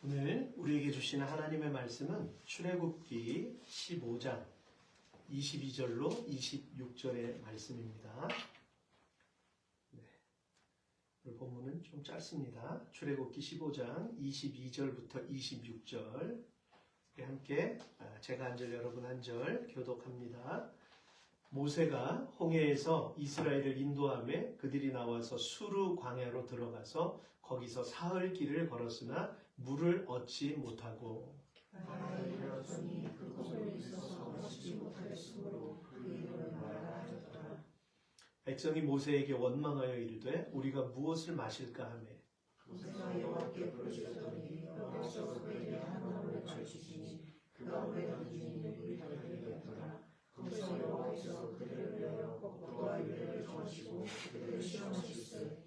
오늘 우리에게 주시는 하나님의 말씀은 출애굽기 15장 22절로 26절의 말씀입니다. 오늘 본문은 좀 짧습니다. 출애굽기 15장 22절부터 26절 함께 제가 한 절 여러분 한 절 교독합니다. 모세가 홍해에서 이스라엘을 인도하며 그들이 나와서 수르 광야로 들어가서 거기서 사흘 길을 걸었으나 물을 얻지 못하고 바다에 이르렀더니 그곳에 있어서 얻지 못하였으므로 그 이름을 마라가 하였더라. 백성이 모세에게 원망하여 이르되 우리가 무엇을 마실까 하며 모세가 여호와께 부르짖었더니 여호와께서 그에게 한 나무를 가르치시니 그 나무에 던지니 물이 달리었더라. 거기서 여호와께서 그들을 위하여 벚꽃과 유래를 정하시고 그들을 시험하실세.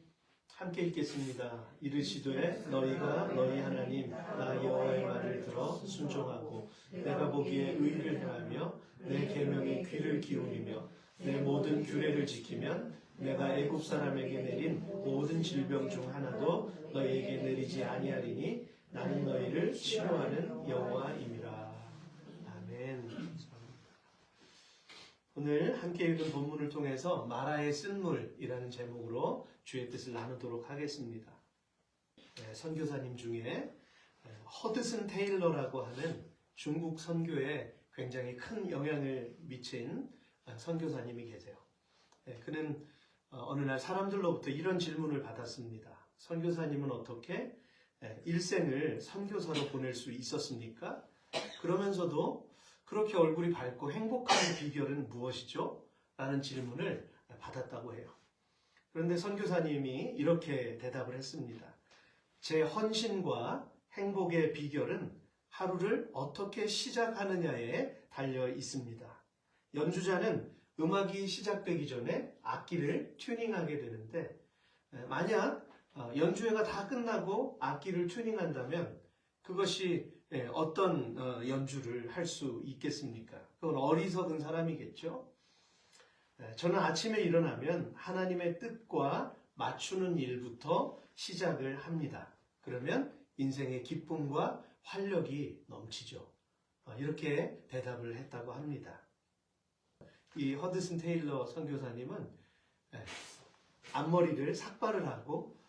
함께 읽겠습니다. 이르시되 너희가 너희 하나님 나 여호와의 말을 들어 순종하고 내가 보기에 의를 행하며 내 계명에 귀를 기울이며 내 모든 규례를 지키면 내가 애굽 사람에게 내린 모든 질병 중 하나도 너희에게 내리지 아니하리니 나는 너희를 치료하는 여호와임이라. 아멘. 오늘 함께 읽은 본문을 통해서 마라의 쓴물이라는 제목으로 주의 뜻을 나누도록 하겠습니다. 선교사님 중에 허드슨 테일러라고 하는 중국 선교에 굉장히 큰 영향을 미친 선교사님이 계세요. 그는 어느 날 사람들로부터 이런 질문을 받았습니다. 선교사님은 어떻게 일생을 선교사로 보낼 수 있었습니까? 그러면서도 그렇게 얼굴이 밝고 행복한 비결은 무엇이죠? 라는 질문을 받았다고 해요. 그런데 선교사님이 이렇게 대답을 했습니다. 제 헌신과 행복의 비결은 하루를 어떻게 시작하느냐에 달려 있습니다. 연주자는 음악이 시작되기 전에 악기를 튜닝하게 되는데 만약 연주회가 다 끝나고 악기를 튜닝한다면 그것이 어떤 연주를 할 수 있겠습니까? 그건 어리석은 사람이겠죠. 저는 아침에 일어나면 하나님의 뜻과 맞추는 일부터 시작을 합니다. 그러면 인생의 기쁨과 활력이 넘치죠. 이렇게 대답을 했다고 합니다. 이 허드슨 테일러 선교사님은 앞머리를 삭발을 하고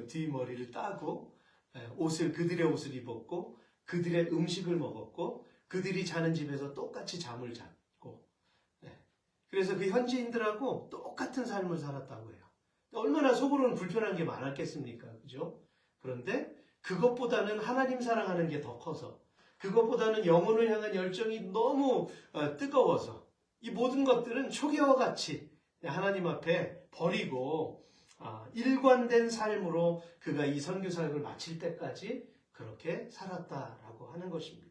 뒷머리를 따고 그들의 옷을 입었고 그들의 음식을 먹었고 그들이 자는 집에서 똑같이 잠을 잤고 그래서 그 현지인들하고 똑같은 삶을 살았다고 해요. 얼마나 속으로는 불편한 게 많았겠습니까? 그죠? 그런데 그것보다는 하나님 사랑하는 게 더 커서 그것보다는 영혼을 향한 열정이 너무 뜨거워서 이 모든 것들은 초기와 같이 하나님 앞에 버리고 일관된 삶으로 그가 이 선교 사역을 마칠 때까지 그렇게 살았다라고 하는 것입니다.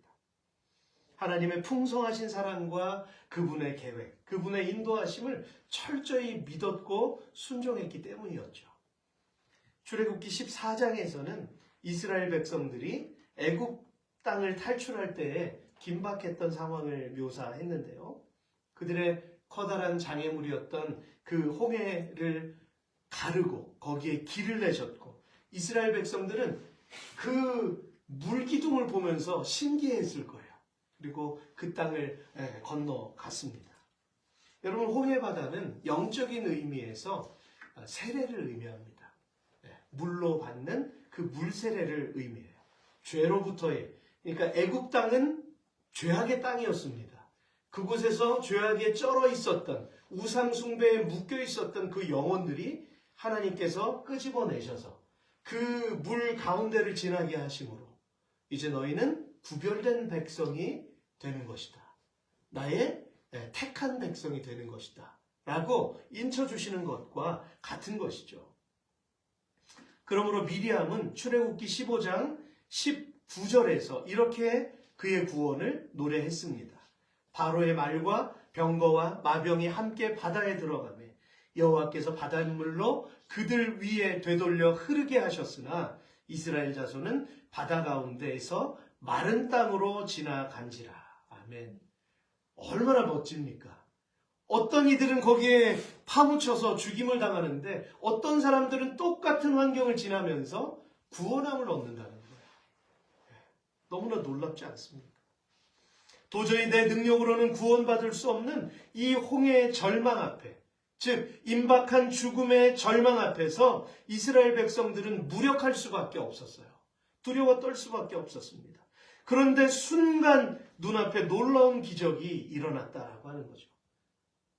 하나님의 풍성하신 사랑과 그분의 계획, 그분의 인도하심을 철저히 믿었고 순종했기 때문이었죠. 출애굽기 14장에서는 이스라엘 백성들이 애굽 땅을 탈출할 때에 긴박했던 상황을 묘사했는데요. 그들의 커다란 장애물이었던 그 홍해를 가르고 거기에 길을 내셨고 이스라엘 백성들은 그 물기둥을 보면서 신기했을 거예요. 그리고 그 땅을 건너갔습니다. 여러분, 홍해 바다는 영적인 의미에서 세례를 의미합니다. 물로 받는 그 물세례를 의미해요. 죄로부터의, 그러니까 애굽 땅은 죄악의 땅이었습니다. 그곳에서 죄악에 쩔어 있었던 우상 숭배에 묶여 있었던 그 영혼들이 하나님께서 끄집어내셔서 그 물 가운데를 지나게 하심으로 이제 너희는 구별된 백성이 되는 것이다. 나의 택한 백성이 되는 것이다. 라고 인쳐주시는 것과 같은 것이죠. 그러므로 미리암은 출애굽기 15장 19절에서 이렇게 그의 구원을 노래했습니다. 바로의 말과 병거와 마병이 함께 바다에 들어가매 여호와께서 바닷물로 그들 위에 되돌려 흐르게 하셨으나 이스라엘 자손은 바다 가운데에서 마른 땅으로 지나간지라. 아멘. 얼마나 멋집니까? 어떤 이들은 거기에 파묻혀서 죽임을 당하는데 어떤 사람들은 똑같은 환경을 지나면서 구원함을 얻는다는 거예요. 너무나 놀랍지 않습니까? 도저히 내 능력으로는 구원받을 수 없는 이 홍해의 절망 앞에, 즉 임박한 죽음의 절망 앞에서 이스라엘 백성들은 무력할 수밖에 없었어요. 두려워 떨 수밖에 없었습니다. 그런데 순간 눈앞에 놀라운 기적이 일어났다라고 하는 거죠.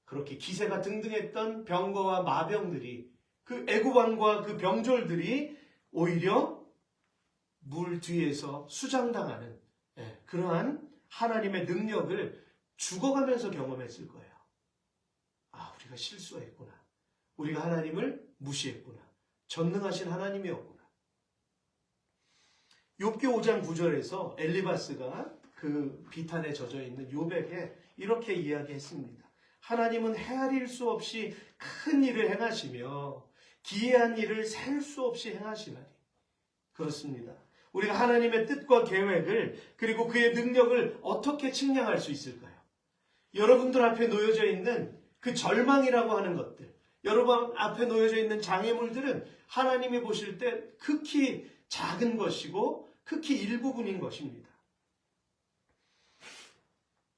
그렇게 기세가 등등했던 병거와 마병들이, 그 애굽왕과 그 병졸들이 오히려 물 뒤에서 수장당하는 그러한 하나님의 능력을 죽어가면서 경험했을 거예요. 아, 우리가 실수했구나. 우리가 하나님을 무시했구나. 전능하신 하나님이었구나. 욥기 5장 9절에서 엘리바스가 그 비탄에 젖어 있는 욥에게 이렇게 이야기했습니다. 하나님은 헤아릴 수 없이 큰 일을 행하시며 기이한 일을 셀 수 없이 행하시나니. 그렇습니다. 우리가 하나님의 뜻과 계획을, 그리고 그의 능력을 어떻게 측량할 수 있을까요? 여러분들 앞에 놓여져 있는 그 절망이라고 하는 것들, 여러분 앞에 놓여져 있는 장애물들은 하나님이 보실 때 극히 작은 것이고 극히 일부분인 것입니다.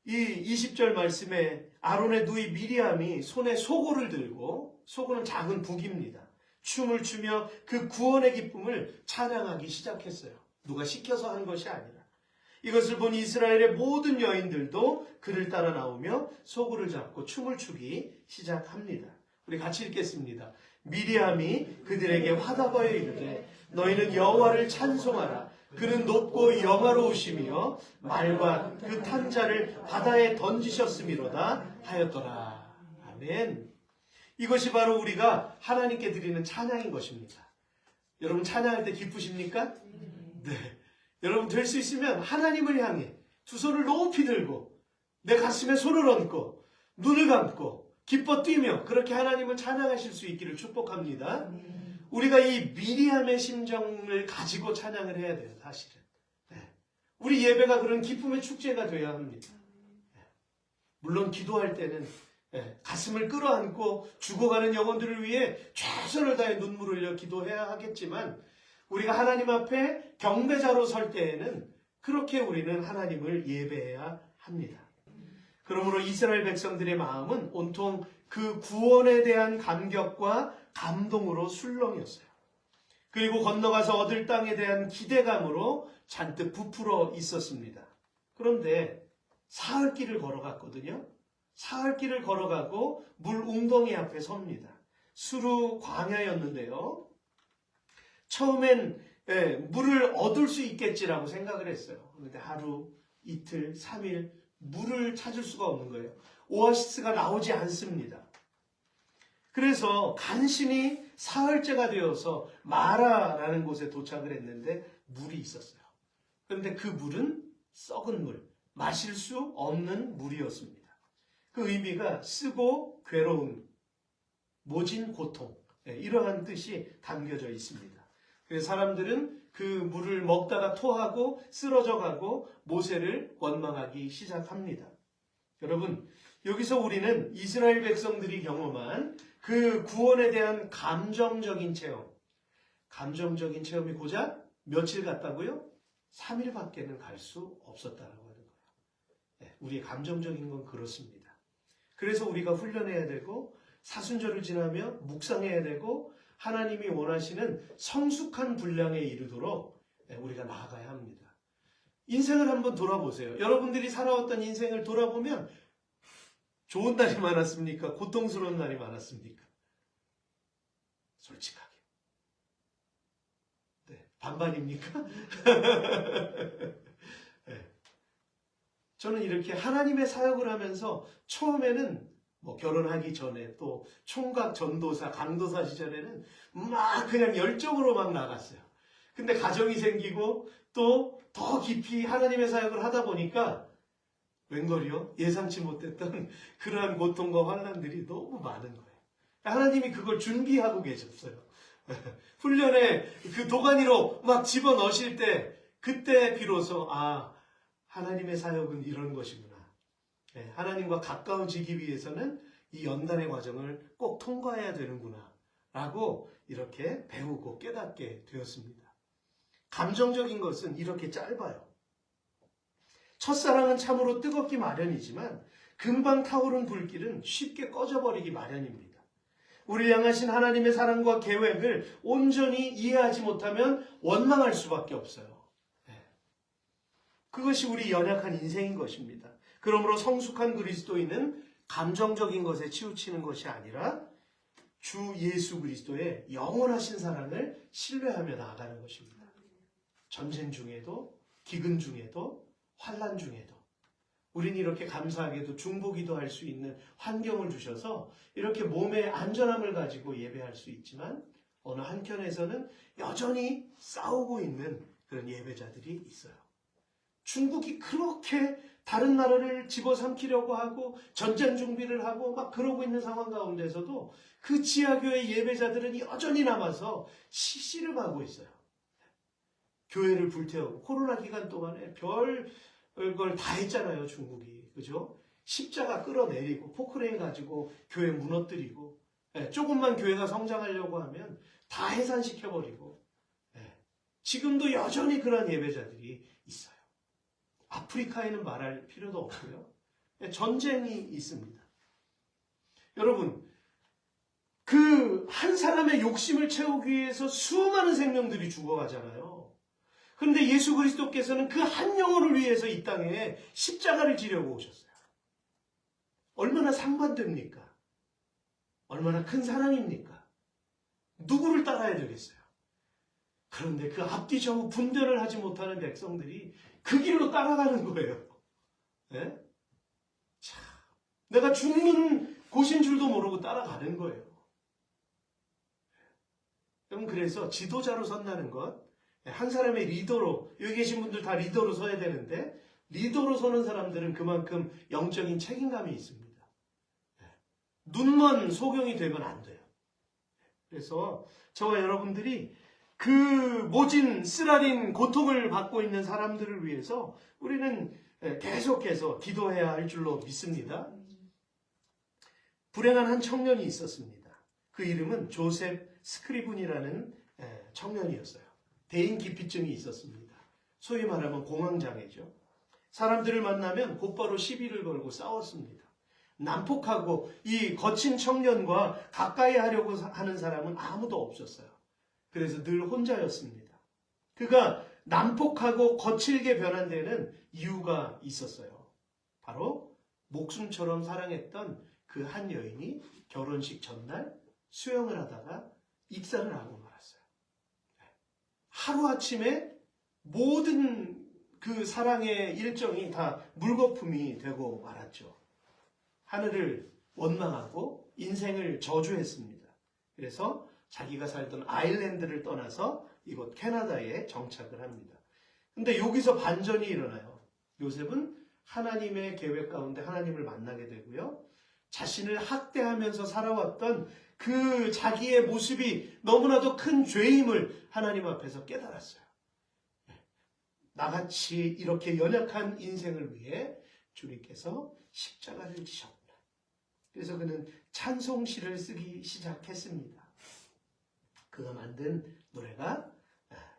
이 20절 말씀에 아론의 누이 미리암이 손에 소고를 들고, 소고는 작은 북입니다. 춤을 추며 그 구원의 기쁨을 찬양하기 시작했어요. 누가 시켜서 한 것이 아니라. 이것을 본 이스라엘의 모든 여인들도 그를 따라 나오며 소고를 잡고 춤을 추기 시작합니다. 우리 같이 읽겠습니다. 미리암이 그들에게 화답하여 이르되 너희는 여호와를 찬송하라. 그는 높고 영화로우시며 말과 그 탄 자를 바다에 던지셨음이로다 하였더라. 아멘. 이것이 바로 우리가 하나님께 드리는 찬양인 것입니다. 여러분 찬양할 때 기쁘십니까? 네. 여러분 될 수 있으면 하나님을 향해 두 손을 높이 들고 내 가슴에 손을 얹고 눈을 감고 기뻐 뛰며 그렇게 하나님을 찬양하실 수 있기를 축복합니다. 우리가 이 미리암의 심정을 가지고 찬양을 해야 돼요. 사실은. 네. 우리 예배가 그런 기쁨의 축제가 되어야 합니다. 네. 물론 기도할 때는 가슴을 끌어안고 죽어가는 영혼들을 위해 최선을 다해 눈물을 흘려 기도해야 하겠지만 우리가 하나님 앞에 경배자로 설 때에는 그렇게 우리는 하나님을 예배해야 합니다. 그러므로 이스라엘 백성들의 마음은 온통 그 구원에 대한 감격과 감동으로 술렁였어요. 그리고 건너가서 얻을 땅에 대한 기대감으로 잔뜩 부풀어 있었습니다. 그런데 사흘길을 걸어갔거든요. 사흘길을 걸어가고 물 웅덩이 앞에 섭니다. 수루 광야였는데요. 처음엔 물을 얻을 수 있겠지라고 생각을 했어요. 그런데 하루, 이틀, 3일 물을 찾을 수가 없는 거예요. 오아시스가 나오지 않습니다. 그래서 간신히 사흘째가 되어서 마라라는 곳에 도착을 했는데 물이 있었어요. 그런데 그 물은 썩은 물, 마실 수 없는 물이었습니다. 그 의미가 쓰고 괴로운, 모진 고통, 이러한 뜻이 담겨져 있습니다. 그래서 사람들은 그 물을 먹다가 토하고 쓰러져 가고 모세를 원망하기 시작합니다. 여러분, 여기서 우리는 이스라엘 백성들이 경험한 그 구원에 대한 감정적인 체험이 고작 며칠 갔다고요? 3일밖에는 갈 수 없었다라고 하는 거예요. 우리의 감정적인 건 그렇습니다. 그래서 우리가 훈련해야 되고 사순절을 지나며 묵상해야 되고 하나님이 원하시는 성숙한 분량에 이르도록 우리가 나아가야 합니다. 인생을 한번 돌아보세요. 여러분들이 살아왔던 인생을 돌아보면 좋은 날이 많았습니까? 고통스러운 날이 많았습니까? 솔직하게. 네, 반반입니까? 네. 저는 이렇게 하나님의 사역을 하면서 처음에는 결혼하기 전에 또 총각 전도사, 강도사 시절에는 막 그냥 열정으로 막 나갔어요. 근데 가정이 생기고 또 더 깊이 하나님의 사역을 하다 보니까 웬걸요? 예상치 못했던 그러한 고통과 환난들이 너무 많은 거예요. 하나님이 그걸 준비하고 계셨어요. 훈련에 그 도가니로 막 집어넣으실 때 그때 비로소 하나님의 사역은 이런 것이구나. 하나님과 가까워지기 위해서는 이 연단의 과정을 꼭 통과해야 되는구나 라고 이렇게 배우고 깨닫게 되었습니다. 감정적인 것은 이렇게 짧아요. 첫사랑은 참으로 뜨겁기 마련이지만 금방 타오른 불길은 쉽게 꺼져버리기 마련입니다. 우리를 향하신 하나님의 사랑과 계획을 온전히 이해하지 못하면 원망할 수밖에 없어요. 그것이 우리 연약한 인생인 것입니다. 그러므로 성숙한 그리스도인은 감정적인 것에 치우치는 것이 아니라 주 예수 그리스도의 영원하신 사랑을 신뢰하며 나아가는 것입니다. 전쟁 중에도, 기근 중에도, 환난 중에도 우리는 이렇게 감사하게도 중보기도 할 수 있는 환경을 주셔서 이렇게 몸의 안전함을 가지고 예배할 수 있지만 어느 한켠에서는 여전히 싸우고 있는 그런 예배자들이 있어요. 중국이 그렇게 다른 나라를 집어삼키려고 하고 전쟁 준비를 하고 막 그러고 있는 상황 가운데서도 그 지하교회 예배자들은 여전히 남아서 씨름하고 있어요. 교회를 불태우고 코로나 기간 동안에 별걸 다 했잖아요, 중국이. 그죠? 십자가 끌어내리고 포크레인 가지고 교회 무너뜨리고 조금만 교회가 성장하려고 하면 다 해산시켜버리고 지금도 여전히 그런 예배자들이 있어요. 아프리카에는 말할 필요도 없고요. 전쟁이 있습니다. 여러분, 그 한 사람의 욕심을 채우기 위해서 수많은 생명들이 죽어가잖아요. 그런데 예수 그리스도께서는 그 한 영혼을 위해서 이 땅에 십자가를 지려고 오셨어요. 얼마나 상반됩니까? 얼마나 큰 사랑입니까? 누구를 따라야 되겠어요? 그런데 그 앞뒤 좌우 분별을 하지 못하는 백성들이 그 길로 따라가는 거예요. 네? 참, 내가 죽는 곳인 줄도 모르고 따라가는 거예요. 여러분, 그래서 지도자로 선다는 것, 한 사람의 리더로, 여기 계신 분들 다 리더로 서야 되는데 리더로 서는 사람들은 그만큼 영적인 책임감이 있습니다. 눈먼 소경이 되면 안 돼요. 그래서 저와 여러분들이 그 모진 쓰라린 고통을 받고 있는 사람들을 위해서 우리는 계속해서 기도해야 할 줄로 믿습니다. 불행한 한 청년이 있었습니다. 그 이름은 조셉 스크리븐이라는 청년이었어요. 대인기피증이 있었습니다. 소위 말하면 공황장애죠. 사람들을 만나면 곧바로 시비를 걸고 싸웠습니다. 난폭하고 이 거친 청년과 가까이 하려고 하는 사람은 아무도 없었어요. 그래서 늘 혼자였습니다. 그가 난폭하고 거칠게 변한 데는 이유가 있었어요. 바로 목숨처럼 사랑했던 그 한 여인이 결혼식 전날 수영을 하다가 익사를 하고 말았어요. 하루아침에 모든 그 사랑의 일정이 다 물거품이 되고 말았죠. 하늘을 원망하고 인생을 저주했습니다. 그래서 자기가 살던 아일랜드를 떠나서 이곳 캐나다에 정착을 합니다. 근데 여기서 반전이 일어나요. 요셉은 하나님의 계획 가운데 하나님을 만나게 되고요. 자신을 학대하면서 살아왔던 그 자기의 모습이 너무나도 큰 죄임을 하나님 앞에서 깨달았어요. 나같이 이렇게 연약한 인생을 위해 주님께서 십자가를 지셨구나. 그래서 그는 찬송시를 쓰기 시작했습니다. 그가 만든 노래가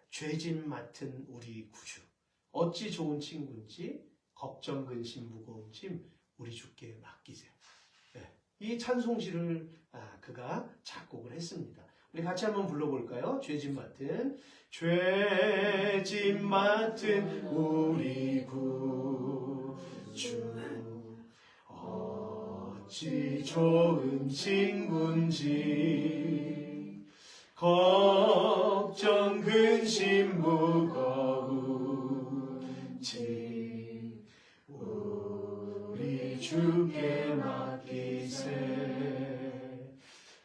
죄짐 맡은 우리 구주, 어찌 좋은 친구인지 걱정 근심 무거운 짐 우리 주께 맡기세요. 이 찬송시를 그가 작곡을 했습니다. 우리 같이 한번 불러볼까요? 죄짐 맡은 우리 구주, 어찌 좋은 친구인지 걱정 근심 무거운 짐 우리 주께 맡기세.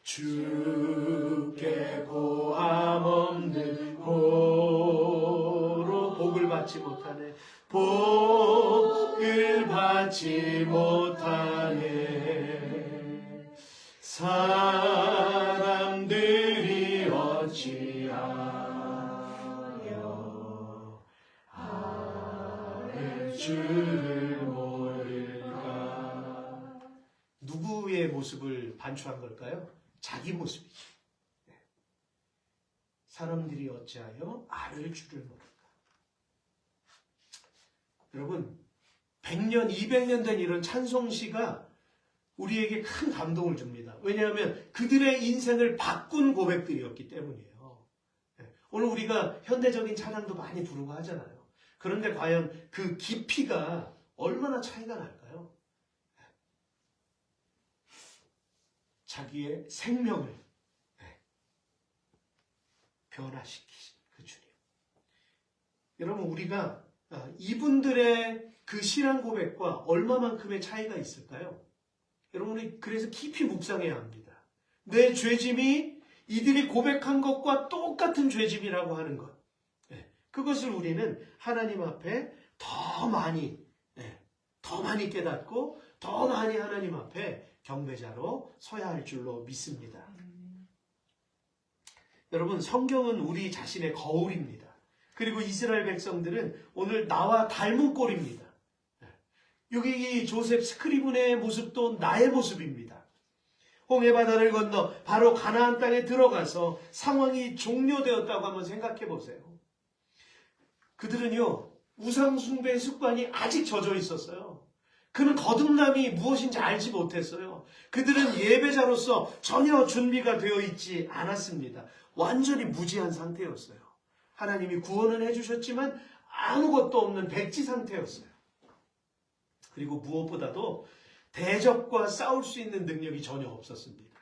주께 고함 없는 고로 복을 받지 못하네. 사람들이 어찌하여 아를 줄을 모를까. 누구의 모습을 반추한 걸까요? 자기 모습이죠. 사람들이 어찌하여 아를 줄을 모를까. 여러분, 100년, 200년 된 이런 찬송시가 우리에게 큰 감동을 줍니다. 왜냐하면 그들의 인생을 바꾼 고백들이었기 때문이에요. 오늘 우리가 현대적인 찬양도 많이 부르고 하잖아요. 그런데 과연 그 깊이가 얼마나 차이가 날까요? 자기의 생명을 변화시키신 그 주님. 여러분, 우리가 이분들의 그 신앙 고백과 얼마만큼의 차이가 있을까요? 여러분이 그래서 깊이 묵상해야 합니다. 내 죄짐이 이들이 고백한 것과 똑같은 죄짐이라고 하는 것. 그것을 우리는 하나님 앞에 더 많이 깨닫고 더 많이 하나님 앞에 경배자로 서야 할 줄로 믿습니다. 여러분, 성경은 우리 자신의 거울입니다. 그리고 이스라엘 백성들은 오늘 나와 닮은 꼴입니다. 여기 이 조셉 스크리븐의 모습도 나의 모습입니다. 홍해바다를 건너 바로 가나안 땅에 들어가서 상황이 종료되었다고 한번 생각해 보세요. 그들은요, 우상 숭배의 습관이 아직 젖어 있었어요. 그는 거듭남이 무엇인지 알지 못했어요. 그들은 예배자로서 전혀 준비가 되어 있지 않았습니다. 완전히 무지한 상태였어요. 하나님이 구원은 해주셨지만 아무것도 없는 백지 상태였어요. 그리고 무엇보다도 대적과 싸울 수 있는 능력이 전혀 없었습니다.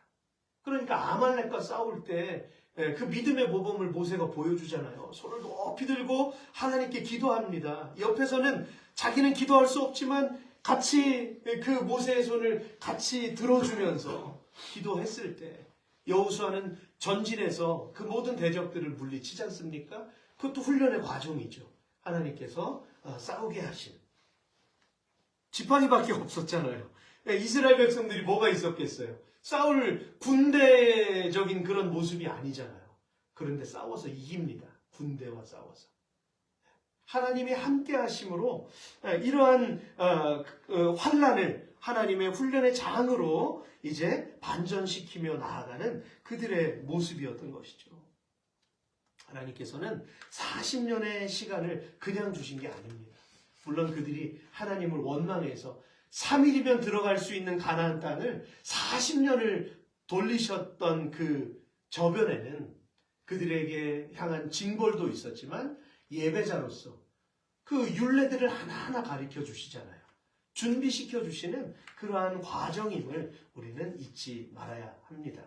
그러니까 아말렉과 싸울 때 그 믿음의 모범을 모세가 보여주잖아요. 손을 높이 들고 하나님께 기도합니다. 옆에서는 자기는 기도할 수 없지만 같이 그 모세의 손을 같이 들어주면서 기도했을 때 여호수아는 전진해서 그 모든 대적들을 물리치지 않습니까? 그것도 훈련의 과정이죠. 하나님께서 싸우게 하신. 지팡이밖에 없었잖아요. 이스라엘 백성들이 뭐가 있었겠어요? 싸울 군대적인 그런 모습이 아니잖아요. 그런데 싸워서 이깁니다. 군대와 싸워서. 하나님이 함께 하심으로 이러한 환난을 하나님의 훈련의 장으로 이제 반전시키며 나아가는 그들의 모습이었던 것이죠. 하나님께서는 40년의 시간을 그냥 주신 게 아닙니다. 물론 그들이 하나님을 원망해서 3일이면 들어갈 수 있는 가나안 땅을 40년을 돌리셨던 그 저변에는 그들에게 향한 징벌도 있었지만 예배자로서 그 율례들을 하나하나 가르쳐 주시잖아요. 준비시켜 주시는 그러한 과정임을 우리는 잊지 말아야 합니다.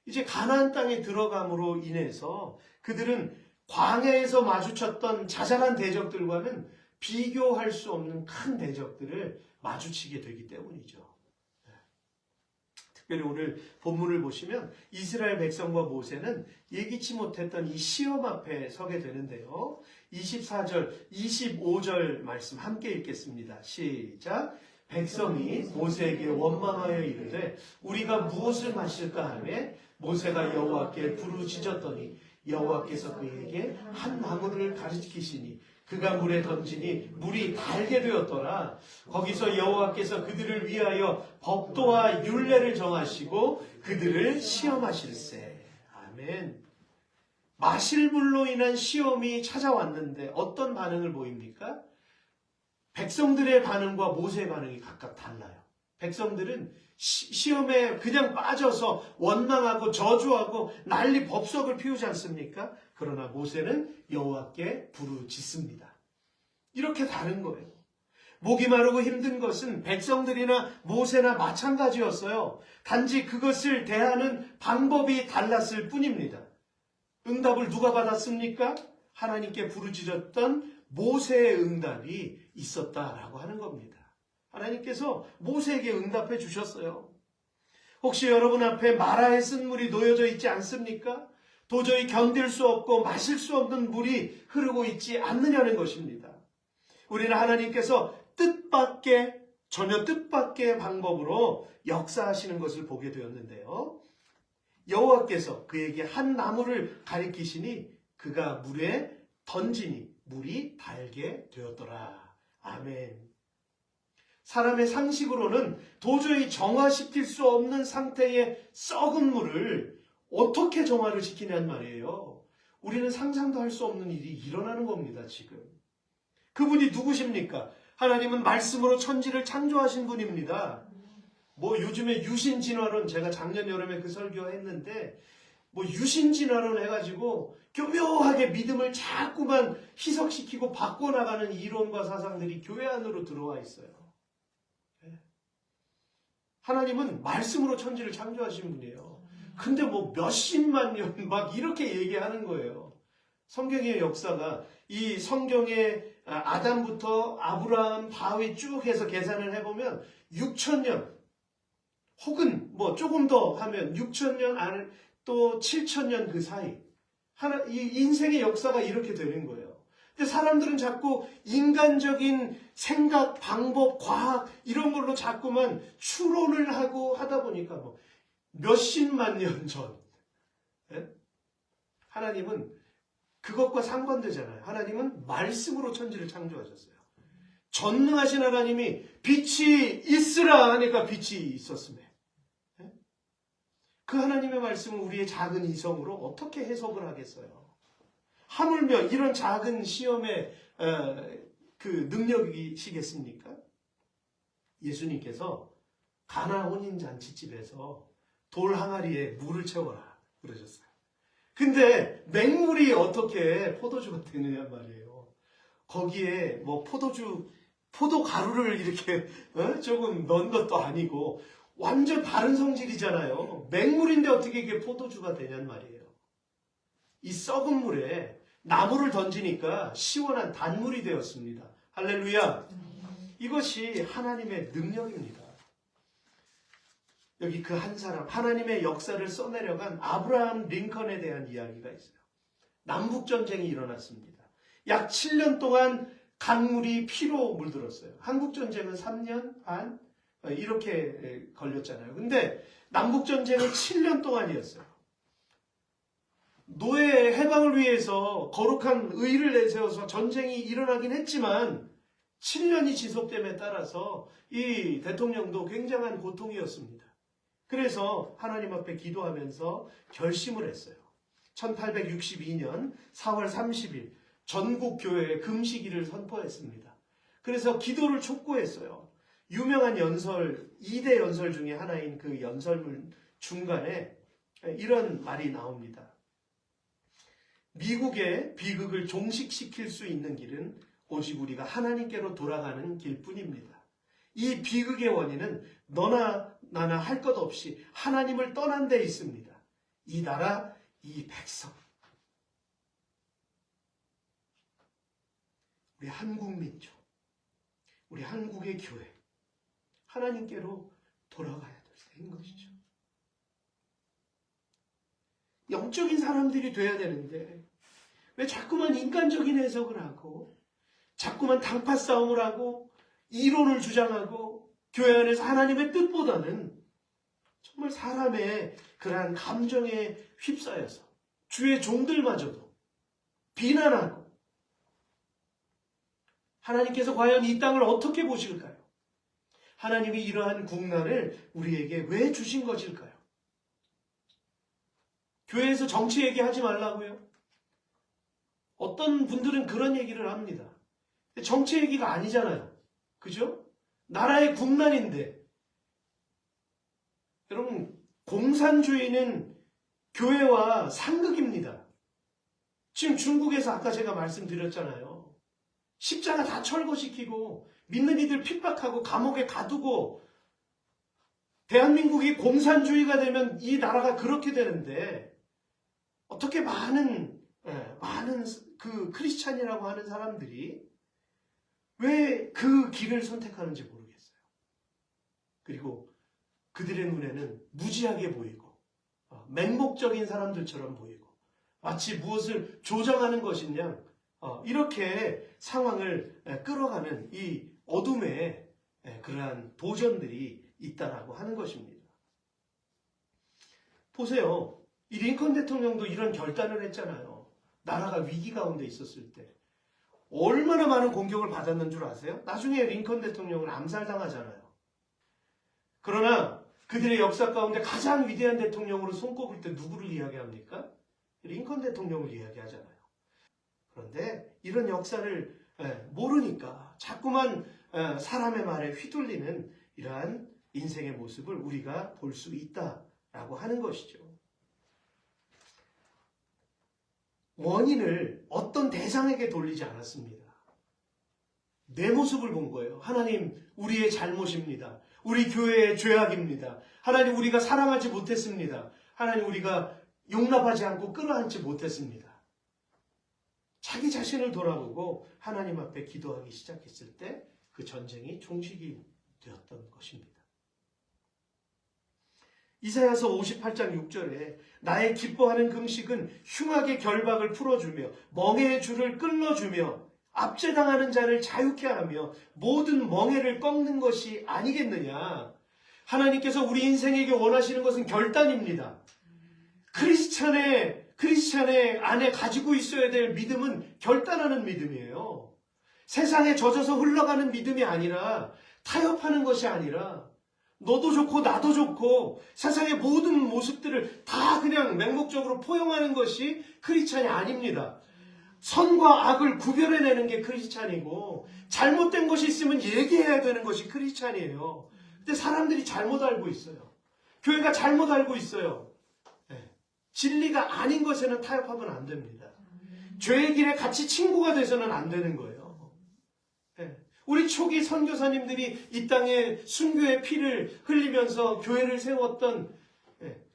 이제 가나안 땅에 들어감으로 인해서 그들은 광야에서 마주쳤던 자잘한 대적들과는 비교할 수 없는 큰 대적들을 마주치게 되기 때문이죠. 특별히 오늘 본문을 보시면 이스라엘 백성과 모세는 예기치 못했던 이 시험 앞에 서게 되는데요. 24절, 25절 말씀 함께 읽겠습니다. 시작. 백성이 모세에게 원망하여 이르되 우리가 무엇을 마실까 하며 모세가 여호와께 부르짖었더니 여호와께서 그에게 한 나무를 가르치시니 그가 물에 던지니 물이 달게 되었더라. 거기서 여호와께서 그들을 위하여 법도와 율례를 정하시고 그들을 시험하실세. 아멘. 마실 물로 인한 시험이 찾아왔는데 어떤 반응을 보입니까? 백성들의 반응과 모세의 반응이 각각 달라요. 백성들은 시험에 그냥 빠져서 원망하고 저주하고 난리 법석을 피우지 않습니까? 그러나 모세는 여호와께 부르짖습니다. 이렇게 다른 거예요. 목이 마르고 힘든 것은 백성들이나 모세나 마찬가지였어요. 단지 그것을 대하는 방법이 달랐을 뿐입니다. 응답을 누가 받았습니까? 하나님께 부르짖었던 모세의 응답이 있었다라고 하는 겁니다. 하나님께서 모세에게 응답해 주셨어요. 혹시 여러분 앞에 마라의 쓴물이 놓여져 있지 않습니까? 도저히 견딜 수 없고 마실 수 없는 물이 흐르고 있지 않느냐는 것입니다. 우리는 하나님께서 전혀 뜻밖의 방법으로 역사하시는 것을 보게 되었는데요. 여호와께서 그에게 한 나무를 가리키시니 그가 물에 던지니 물이 달게 되었더라. 아멘. 사람의 상식으로는 도저히 정화시킬 수 없는 상태의 썩은 물을 어떻게 정화를 시키냔 말이에요. 우리는 상상도 할 수 없는 일이 일어나는 겁니다, 지금. 그분이 누구십니까? 하나님은 말씀으로 천지를 창조하신 분입니다. 뭐 요즘에 유신진화론, 제가 작년 여름에 그 설교했는데 뭐 유신진화론 해가지고 교묘하게 믿음을 자꾸만 희석시키고 바꿔나가는 이론과 사상들이 교회 안으로 들어와 있어요. 하나님은 말씀으로 천지를 창조하신 분이에요. 근데 뭐 몇십만 년 막 이렇게 얘기하는 거예요. 성경의 역사가 이 성경의 아담부터 아브라함, 다윗 쭉 해서 계산을 해보면 6,000년 혹은 뭐 조금 더 하면 6,000년 안 또 7,000년 그 사이 이 인생의 역사가 이렇게 되는 거예요. 근데 사람들은 자꾸 인간적인 생각, 방법, 과학 이런 걸로 자꾸만 추론을 하고 하다 보니까 뭐 몇십만 년 전 하나님은 그것과 상관되잖아요. 하나님은 말씀으로 천지를 창조하셨어요. 전능하신 하나님이 빛이 있으라 하니까 빛이 있었음에 그 하나님의 말씀을 우리의 작은 이성으로 어떻게 해석을 하겠어요? 하물며 이런 작은 시험의 그 능력이시겠습니까? 예수님께서 가나 혼인잔치집에서 돌 항아리에 물을 채워라 그러셨어요. 근데 맹물이 어떻게 포도주가 되느냐 말이에요. 거기에 뭐 포도 가루를 이렇게 조금 넣은 것도 아니고 완전 다른 성질이잖아요. 맹물인데 어떻게 이게 포도주가 되냔 말이에요. 이 썩은 물에 나무를 던지니까 시원한 단물이 되었습니다. 할렐루야. 이것이 하나님의 능력입니다. 여기 그 한 사람, 하나님의 역사를 써내려간 아브라함 링컨에 대한 이야기가 있어요. 남북전쟁이 일어났습니다. 약 7년 동안 강물이 피로 물들었어요. 한국전쟁은 3년 반 이렇게 걸렸잖아요. 근데 남북전쟁은 7년 동안이었어요. 노예 해방을 위해서 거룩한 의를 내세워서 전쟁이 일어나긴 했지만 7년이 지속됨에 따라서 이 대통령도 굉장한 고통이었습니다. 그래서 하나님 앞에 기도하면서 결심을 했어요. 1862년 4월 30일 전국 교회에 금식일을 선포했습니다. 그래서 기도를 촉구했어요. 유명한 연설, 2대 연설 중에 하나인 그 연설문 중간에 이런 말이 나옵니다. 미국의 비극을 종식시킬 수 있는 길은 오직 우리가 하나님께로 돌아가는 길뿐입니다. 이 비극의 원인은 너나 나나 할 것 없이 하나님을 떠난 데 있습니다. 이 나라, 이 백성. 우리 한국 민족, 우리 한국의 교회, 하나님께로 돌아가야 될 것이죠. 영적인 사람들이 돼야 되는데 왜 자꾸만 인간적인 해석을 하고 자꾸만 당파 싸움을 하고 이론을 주장하고 교회 안에서 하나님의 뜻보다는 정말 사람의 그러한 감정에 휩싸여서 주의 종들마저도 비난하고 하나님께서 과연 이 땅을 어떻게 보실까요? 하나님이 이러한 국난을 우리에게 왜 주신 것일까요? 교회에서 정치 얘기하지 말라고요? 어떤 분들은 그런 얘기를 합니다. 정치 얘기가 아니잖아요. 그죠? 나라의 국난인데. 여러분, 공산주의는 교회와 상극입니다. 지금 중국에서 아까 제가 말씀드렸잖아요. 십자가 다 철거시키고 믿는 이들 핍박하고 감옥에 가두고 대한민국이 공산주의가 되면 이 나라가 그렇게 되는데 어떻게 많은 그 크리스찬이라고 하는 사람들이 왜 그 길을 선택하는지 모르겠어요. 그리고 그들의 눈에는 무지하게 보이고 맹목적인 사람들처럼 보이고 마치 무엇을 조장하는 것이냐 이렇게 상황을 끌어가는 이 어둠의 그러한 도전들이 있다라고 하는 것입니다. 보세요. 이 링컨 대통령도 이런 결단을 했잖아요. 나라가 위기 가운데 있었을 때. 얼마나 많은 공격을 받았는 줄 아세요? 나중에 링컨 대통령은 암살당하잖아요. 그러나 그들의 역사 가운데 가장 위대한 대통령으로 손꼽을 때 누구를 이야기합니까? 링컨 대통령을 이야기하잖아요. 그런데 이런 역사를 모르니까 자꾸만 사람의 말에 휘둘리는 이러한 인생의 모습을 우리가 볼 수 있다라고 하는 것이죠. 원인을 어떤 대상에게 돌리지 않았습니다. 내 모습을 본 거예요. 하나님, 우리의 잘못입니다. 우리 교회의 죄악입니다. 하나님, 우리가 사랑하지 못했습니다. 하나님, 우리가 용납하지 않고 끌어안지 못했습니다. 자기 자신을 돌아보고 하나님 앞에 기도하기 시작했을 때 그 전쟁이 종식이 되었던 것입니다. 이사야서 58장 6절에 나의 기뻐하는 금식은 흉악의 결박을 풀어주며 멍에의 줄을 끊어주며 압제당하는 자를 자유케 하며 모든 멍에를 꺾는 것이 아니겠느냐. 하나님께서 우리 인생에게 원하시는 것은 결단입니다. 크리스찬의 안에 가지고 있어야 될 믿음은 결단하는 믿음이에요. 세상에 젖어서 흘러가는 믿음이 아니라, 타협하는 것이 아니라, 너도 좋고 나도 좋고 세상의 모든 모습들을 다 그냥 맹목적으로 포용하는 것이 크리스찬이 아닙니다. 선과 악을 구별해내는 게 크리스찬이고, 잘못된 것이 있으면 얘기해야 되는 것이 크리스찬이에요. 근데 사람들이 잘못 알고 있어요. 교회가 잘못 알고 있어요. 진리가 아닌 것에는 타협하면 안 됩니다. 죄의 길에 같이 친구가 돼서는 안 되는 거예요. 우리 초기 선교사님들이 이 땅에 순교의 피를 흘리면서 교회를 세웠던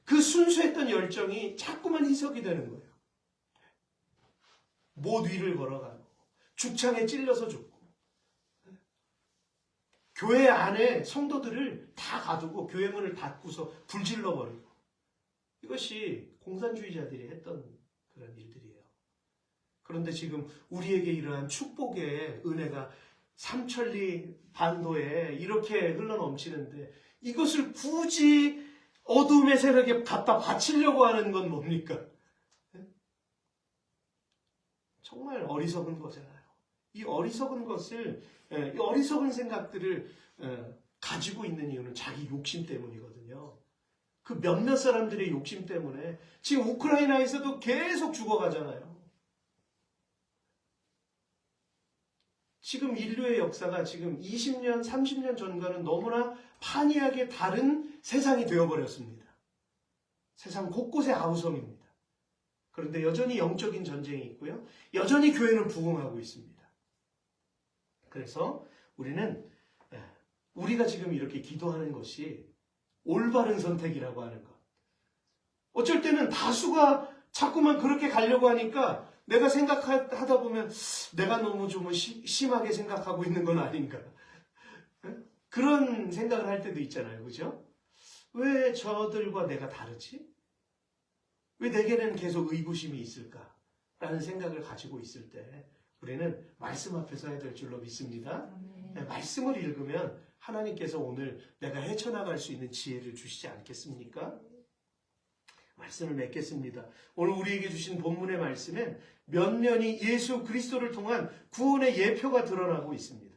그 순수했던 열정이 자꾸만 희석이 되는 거예요. 못 위를 걸어가고 죽창에 찔려서 죽고, 교회 안에 성도들을 다 가두고 교회 문을 닫고서 불질러버리고, 이것이 공산주의자들이 했던 그런 일들이에요. 그런데 지금 우리에게 이러한 축복의 은혜가 삼천리 반도에 이렇게 흘러넘치는데, 이것을 굳이 어둠의 세력에 갖다 바치려고 하는 건 뭡니까? 정말 어리석은 거잖아요. 이 어리석은 것을, 이 어리석은 생각들을 가지고 있는 이유는 자기 욕심 때문이거든요. 그 몇몇 사람들의 욕심 때문에 지금 우크라이나에서도 계속 죽어가잖아요. 지금 인류의 역사가 지금 20년, 30년 전과는 너무나 판이하게 다른 세상이 되어버렸습니다. 세상 곳곳에 아우성입니다. 그런데 여전히 영적인 전쟁이 있고요. 여전히 교회는 부흥하고 있습니다. 그래서 우리가 지금 이렇게 기도하는 것이 올바른 선택이라고 하는 것. 어쩔 때는 다수가 자꾸만 그렇게 가려고 하니까 내가 생각하다 보면 내가 너무 좀 심하게 생각하고 있는 건 아닌가. 그런 생각을 할 때도 있잖아요. 그죠? 왜 저들과 내가 다르지? 왜 내게는 계속 의구심이 있을까? 라는 생각을 가지고 있을 때 우리는 말씀 앞에 서야 될 줄로 믿습니다. 말씀을 읽으면 하나님께서 오늘 내가 헤쳐나갈 수 있는 지혜를 주시지 않겠습니까? 말씀을 맺겠습니다. 오늘 우리에게 주신 본문의 말씀엔 면면이 예수 그리스도를 통한 구원의 예표가 드러나고 있습니다.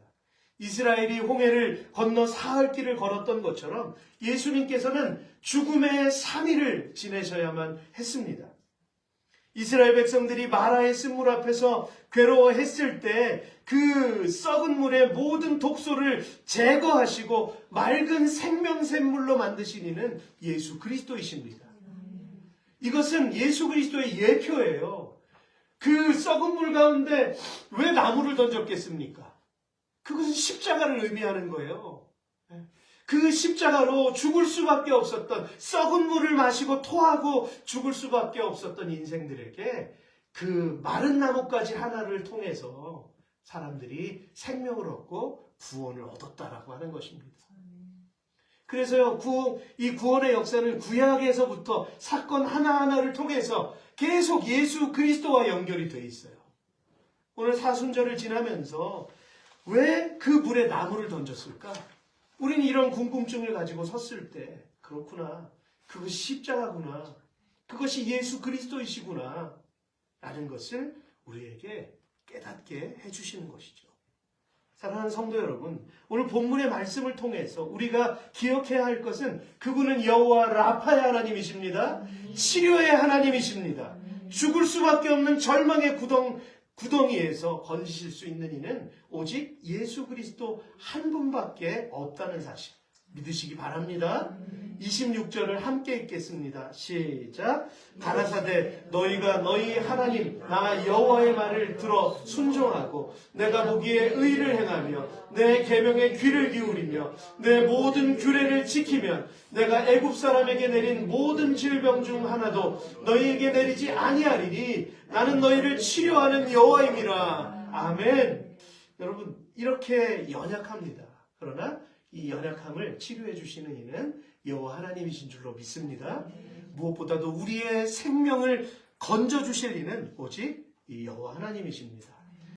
이스라엘이 홍해를 건너 사흘 길을 걸었던 것처럼 예수님께서는 죽음의 3일을 지내셔야만 했습니다. 이스라엘 백성들이 마라의 쓴물 앞에서 괴로워했을 때 그 썩은 물의 모든 독소를 제거하시고 맑은 생명샘물로 만드신 이는 예수 그리스도이십니다. 이것은 예수 그리스도의 예표예요. 그 썩은 물 가운데 왜 나무를 던졌겠습니까? 그것은 십자가를 의미하는 거예요. 그 십자가로 죽을 수밖에 없었던, 썩은 물을 마시고 토하고 죽을 수밖에 없었던 인생들에게 그 마른 나뭇가지 하나를 통해서 사람들이 생명을 얻고 구원을 얻었다라고 하는 것입니다. 그래서요, 이 구원의 역사는 구약에서부터 사건 하나하나를 통해서 계속 예수 그리스도와 연결이 되어 있어요. 오늘 사순절을 지나면서 왜 그 물에 나무를 던졌을까? 우리는 이런 궁금증을 가지고 섰을 때, 그렇구나, 그것이 십자가구나, 그것이 예수 그리스도이시구나 라는 것을 우리에게 깨닫게 해주시는 것이죠. 사랑하는 성도 여러분, 오늘 본문의 말씀을 통해서 우리가 기억해야 할 것은 그분은 여호와 라파의 하나님이십니다. 치료의 하나님이십니다. 죽을 수밖에 없는 절망의 구덩이에서 건지실 수 있는 이는 오직 예수 그리스도 한 분밖에 없다는 사실 믿으시기 바랍니다. 26절을 함께 읽겠습니다. 시작. 가라사대 너희가 너희 하나님 나 여호와의 말을 들어 순종하고 내가 보기에 의를 행하며 내 계명에 귀를 기울이며 내 모든 규례를 지키면 내가 애굽 사람에게 내린 모든 질병 중 하나도 너희에게 내리지 아니하리니 나는 너희를 치료하는 여호와임이라. 아멘. 여러분 이렇게 연약합니다. 그러나 이 연약함을 치료해 주시는 이는 여호와 하나님이신 줄로 믿습니다. 무엇보다도 우리의 생명을 건져 주실 이는 오직 이 여호와 하나님이십니다.